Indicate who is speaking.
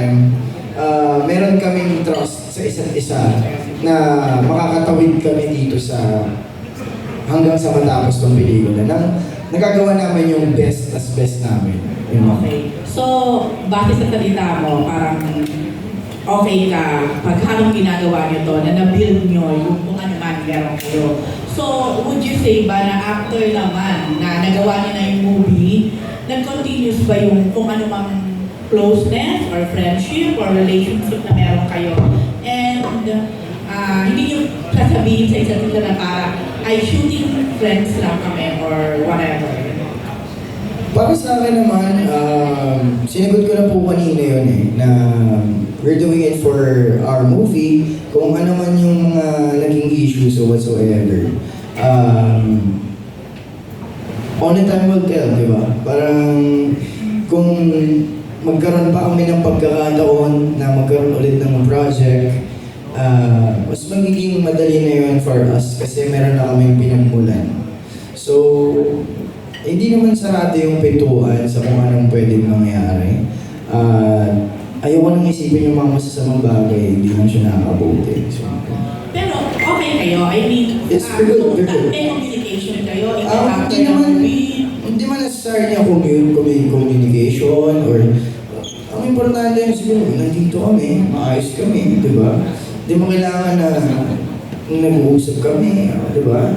Speaker 1: time, meron kaming trust sa isa't isa na makakatawid kami dito sa hanggang sa matapos ng pelikula. Nagagawa namin yung best as best namin.
Speaker 2: Okay. So, bakit sa salita mo, parang okay ka pag habang ginagawa nyo to, na na-build nyo yung kung ano man meron kayo. So, would you say ba na after naman na nagawa nyo na yung movie, nag-continuous ba yung kung ano mang closeness or friendship or relationship na meron kayo? And hindi nyo sasabihin sa isa't isa na parang ay shooting friends lang kami or whatever.
Speaker 1: Para sa akin naman, sinagot ko na po kanina yun na we're doing it for our movie. Kung ano man yung mga naging issues or whatsoever. Only time will tell, di ba? Parang kung magkaroon pa kami ng pagkakataon na magkaroon ulit ng project, mas magiging madali na yun for us kasi meron na kaming pinagmulan. So, hindi naman sarado yung pintuan sa kung anong pwedeng mangyari. Ayoko nang isipin yung mga masasamang bagay, hindi lang siya nakakabuti. So,
Speaker 2: pero okay kayo? I mean,
Speaker 1: it's good.
Speaker 2: may communication kayo?
Speaker 1: Hindi man necessarily yung communication or ang importante yung siguro, nandito kami, maayos kami, di ba? Hindi mo kailangan na nag-uusap kami, di ba?